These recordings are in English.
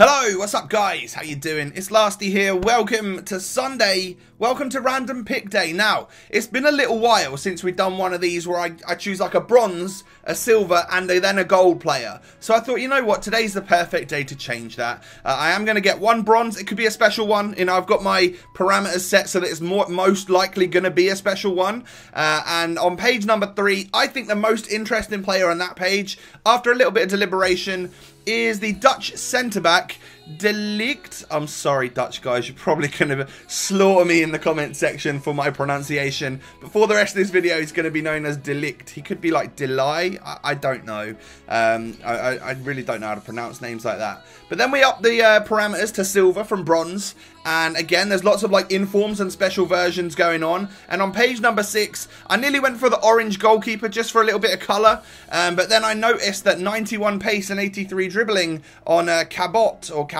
Hello, what's up guys? How you doing? It's La5ty here. Welcome to Sunday. Welcome to Random Pick Day. Now, it's been a little while since we've done one of these where I choose like a bronze, a silver, and then a gold player. So I thought, you know what? Today's the perfect day to change that. I am going to get one bronze. It could be a special one. You know, I've got my parameters set so that it's most likely going to be a special one. And on page number 3, I think the most interesting player on that page, after a little bit of deliberation, is the Dutch centre-back, De Ligt. I'm sorry, Dutch guys, you're probably going to slaughter me in the comment section for my pronunciation. But for the rest of this video, he's going to be known as De Ligt. He could be like Delay. I don't know. I really don't know how to pronounce names like that. But then we up the parameters to silver from bronze. And again, there's lots of like informs and special versions going on. And on page number 6, I nearly went for the orange goalkeeper just for a little bit of colour. But then I noticed that 91 pace and 83 dribbling on Cabot or Cabot,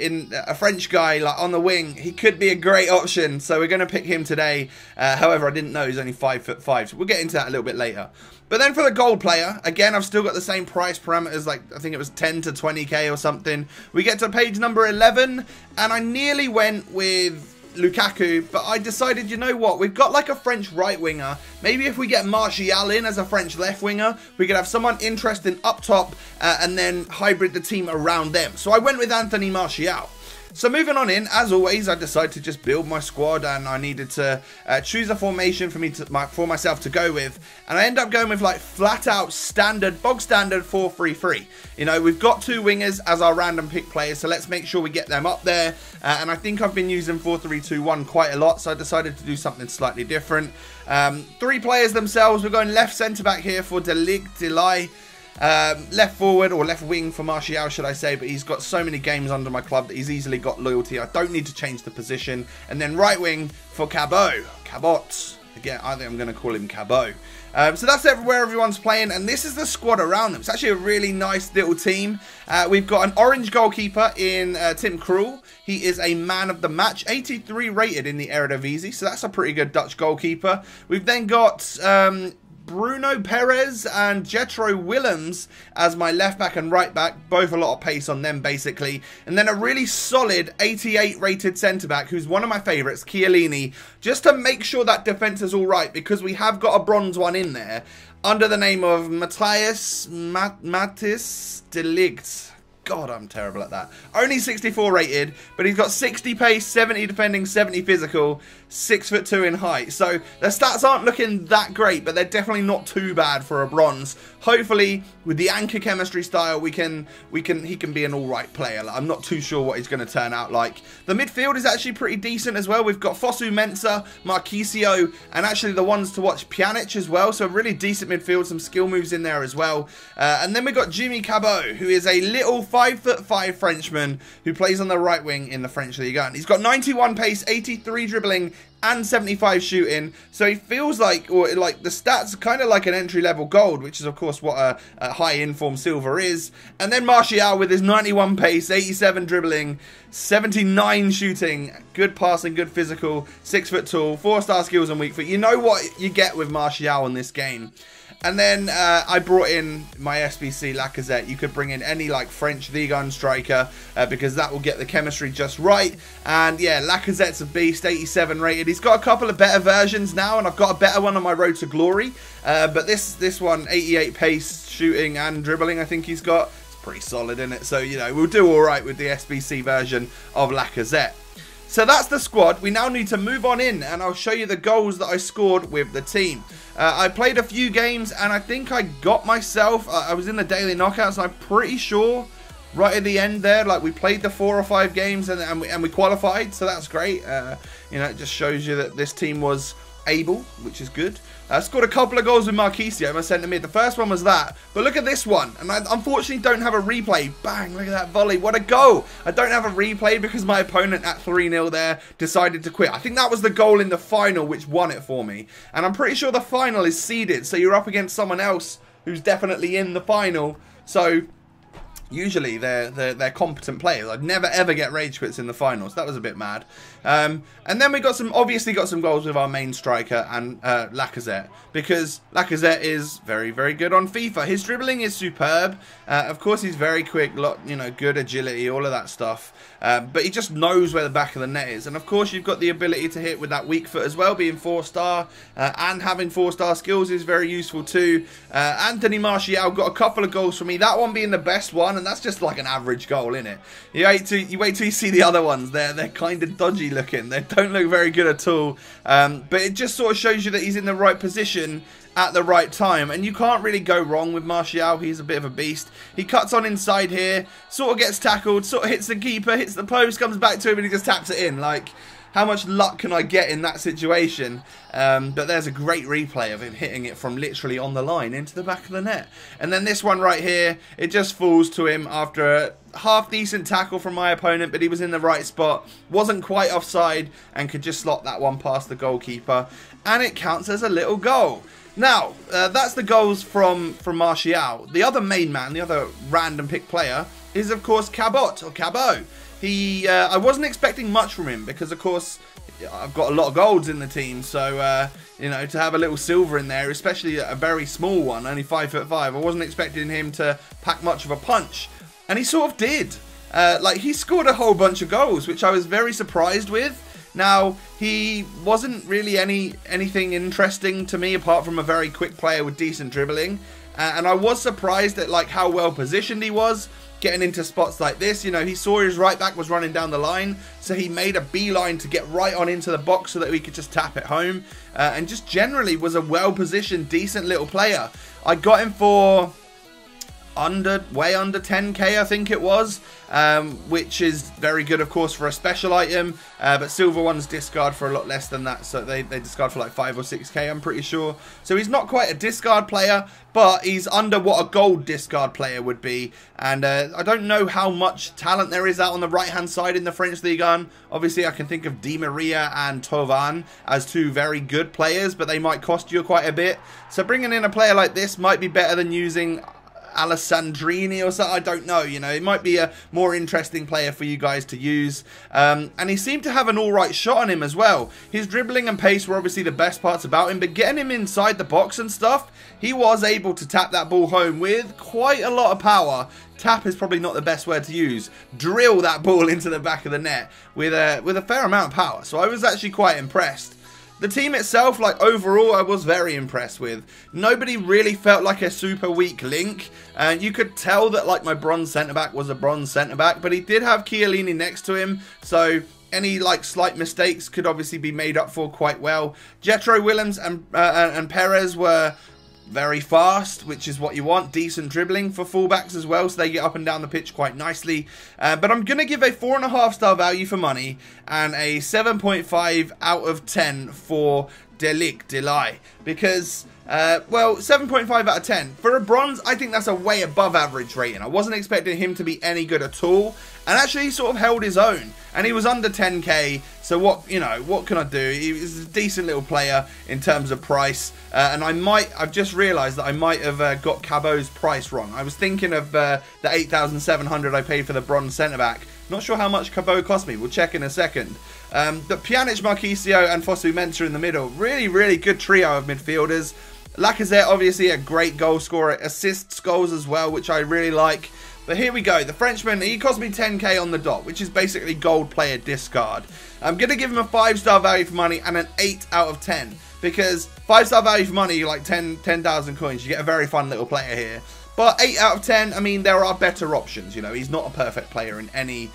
in a French guy like on the wing, he could be a great option. So we're going to pick him today. However, I didn't know he's only 5'5", so we'll get into that a little bit later. But then for the gold player, again, I've still got the same price parameters, like I think it was 10 to 20k or something. We get to page number 11, and I nearly went with Lukaku, but I decided, you know what, we've got like a French right winger. Maybe if we get Martial in as a French left winger, we could have someone interesting up top and then hybrid the team around them. So I went with Anthony Martial. So moving on in, as always, I decided to just build my squad, and I needed to choose a formation for myself to go with, and I end up going with like flat out standard, bog standard 4-3-3. You know, we've got 2 wingers as our random pick players, so let's make sure we get them up there. And I think I've been using 4-3-2-1 quite a lot, so I decided to do something slightly different. 3 players themselves. We're going left centre back here for De Ligt, Delay. Left forward, or left wing for Martial, should I say, but he's got so many games under my club that he's easily got loyalty. I don't need to change the position. And then right wing for Cabot. Again, I think I'm going to call him Cabot. So that's where everyone's playing, and this is the squad around them. It's actually a really nice little team. We've got an orange goalkeeper in Tim Krul. He is a man of the match, 83 rated in the Eredivisie, so that's a pretty good Dutch goalkeeper. We've then got Bruno Perez and Jetro Willems as my left back and right back, both a lot of pace on them basically. And then a really solid 88 rated centre back who's one of my favourites, Chiellini, just to make sure that defence is alright, because we have got a bronze one in there under the name of Matthias De Ligt. God, I'm terrible at that. Only 64 rated, but he's got 60 pace, 70 defending, 70 physical, 6'2" in height. So the stats aren't looking that great, but they're definitely not too bad for a bronze. Hopefully, with the anchor chemistry style, he can be an alright player. I'm not too sure what he's going to turn out like. The midfield is actually pretty decent as well. We've got Fosu Mensah, Marquisio, and actually the ones to watch, Pjanic as well. So really decent midfield, some skill moves in there as well. And then we've got Jimmy Cabot, who is a little 5'5" Frenchman who plays on the right wing in the French League 1. He's got 91 pace, 83 dribbling, and 75 shooting, so he feels like, or like the stats are kind of like an entry-level gold, which is of course what a high inform silver is. And then Martial with his 91 pace, 87 dribbling, 79 shooting, good passing, good physical, 6 foot tall, 4-star skills and weak foot. You know what you get with Martial in this game. And then I brought in my SBC Lacazette. You could bring in any like French Ligue 1 striker because that will get the chemistry just right. And yeah, Lacazette's a beast, 87 rated. He's got a couple of better versions now, and I've got a better one on my road to glory. But this one, 88 pace, shooting and dribbling, I think he's got. It's pretty solid in it. So, you know, we'll do all right with the SBC version of Lacazette. So that's the squad. We now need to move on in, and I'll show you the goals that I scored with the team. I played a few games, and I think I got myself, I was in the daily knockouts, I'm pretty sure right at the end there, like we played the 4 or 5 games and we qualified, so that's great. You know, it just shows you that this team was able, which is good. I scored a couple of goals with Marquisio, my centre mid. The first one was that, but look at this one, and I unfortunately don't have a replay. Bang, look at that volley, what a goal. I don't have a replay because my opponent at 3-0 there decided to quit. I think that was the goal in the final which won it for me, and I'm pretty sure the final is seeded, so you're up against someone else who's definitely in the final. So Usually they're competent players. I'd never ever get rage quits in the finals. That was a bit mad. And then we obviously got some goals with our main striker and La5ty, because La5ty is very, very good on FIFA. His dribbling is superb. Of course, he's very quick, good agility, all of that stuff. But he just knows where the back of the net is. And of course, you've got the ability to hit with that weak foot as well, being 4-star, and having 4-star skills is very useful too. Anthony Martial got a couple of goals for me. That one being the best one, and that's just like an average goal, innit? You wait till you see the other ones. They're kind of dodgy looking. They don't look very good at all. But it just sort of shows you that he's in the right position at the right time, and you can't really go wrong with Martial. He's a bit of a beast. He cuts on inside here, sort of gets tackled, sort of hits the keeper, hits the post, comes back to him, and he just taps it in. Like, how much luck can I get in that situation? But there's a great replay of him hitting it from literally on the line into the back of the net. And then this one right here, it just falls to him after a half-decent tackle from my opponent, but he was in the right spot, wasn't quite offside, and could just slot that one past the goalkeeper. And it counts as a little goal. Now, that's the goals from Martial. The other main man, the other random pick player, is of course Cabot, or Cabot. I wasn't expecting much from him because, of course, I've got a lot of golds in the team. So, you know, to have a little silver in there, especially a very small one, only 5'5", I wasn't expecting him to pack much of a punch. And he sort of did. Like, he scored a whole bunch of goals, which I was very surprised with. Now, he wasn't really anything interesting to me apart from a very quick player with decent dribbling. And I was surprised at like how well positioned he was, getting into spots like this. You know, he saw his right back was running down the line, so he made a beeline to get right on into the box so that we could just tap it home. And just generally was a well-positioned, decent little player. I got him for way under 10k, I think it was, which is very good, of course, for a special item, but silver ones discard for a lot less than that, so they discard for like 5 or 6k, I'm pretty sure. So he's not quite a discard player, but he's under what a gold discard player would be. And I don't know how much talent there is out on the right hand side in the French Ligue 1. Obviously I can think of Di Maria and Thauvin as two very good players, but they might cost you quite a bit. So bringing in a player like this might be better than using Alessandrini or something. I don't know, you know, it might be a more interesting player for you guys to use. And he seemed to have an alright shot on him as well. His dribbling and pace were obviously the best parts about him, but getting him inside the box and stuff, he was able to tap that ball home with quite a lot of power. Tap is probably not the best word to use. Drill that ball into the back of the net with a fair amount of power. So I was actually quite impressed. The team itself, like overall, I was very impressed with. Nobody really felt like a super weak link. And you could tell that like my bronze centre-back was a bronze centre-back, but he did have Chiellini next to him. So any like slight mistakes could obviously be made up for quite well. Jetro Willems and Perez were very fast, which is what you want. Decent dribbling for fullbacks as well, so they get up and down the pitch quite nicely. But I'm going to give a 4.5 star value for money and a 7.5 out of 10 for Delay, because well, 7.5 out of 10 for a bronze. I think that's a way above average rating. I wasn't expecting him to be any good at all, and actually he sort of held his own, and he was under 10k. So what, you know, what can I do? He was a decent little player in terms of price, and I've just realised that I might have got Cabot's price wrong. I was thinking of the 8,700 I paid for the bronze centre back. Not sure how much Cabot cost me. We'll check in a second. But Pjanic, Marquisio and Fosu Mensah in the middle. Really, really good trio of midfielders. La5ty, obviously a great goal scorer. Assists goals as well, which I really like. But here we go. The Frenchman, he cost me 10k on the dot, which is basically gold player discard. I'm going to give him a 5-star value for money and an 8 out of 10. Because 5-star value for money, like 10,000 coins, you get a very fun little player here. But 8 out of 10, I mean, there are better options. You know, he's not a perfect player in any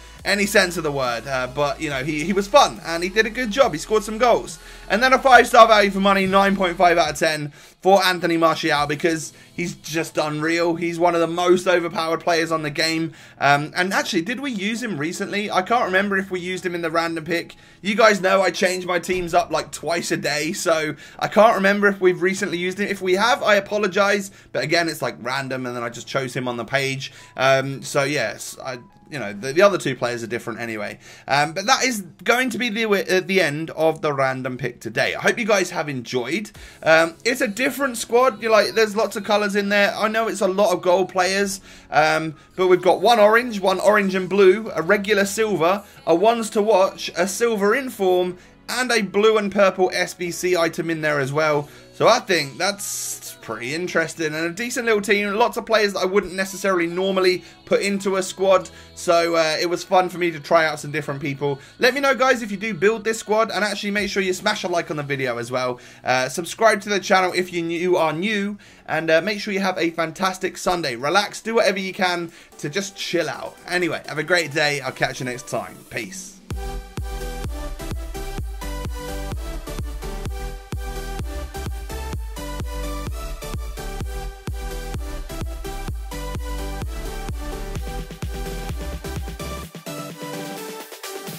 sense of the word. But, you know, he was fun and he did a good job. He scored some goals. And then a 5-star value for money, 9.5 out of 10 for Anthony Martial, because he's just unreal. He's one of the most overpowered players on the game. And actually, did we use him recently? I can't remember if we used him in the random pick. You guys know I change my teams up like twice a day, so I can't remember if we've recently used him. If we have, I apologize. But again, it's like random, and then I just chose him on the page. So yes, you know, the other two players are different anyway. But that is going to be the end of the random pick today. I hope you guys have enjoyed. It's a different squad. You're like, there's lots of colours in there. I know it's a lot of gold players, but we've got one orange and blue, a regular silver, a ones to watch, a silver inform, and a blue and purple SBC item in there as well. So I think that's pretty interesting and a decent little team. Lots of players that I wouldn't necessarily normally put into a squad. So it was fun for me to try out some different people. Let me know, guys, if you do build this squad, and actually make sure you smash a like on the video as well. Subscribe to the channel if you are new, and make sure you have a fantastic Sunday. Relax, do whatever you can to just chill out. Anyway, have a great day. I'll catch you next time. Peace.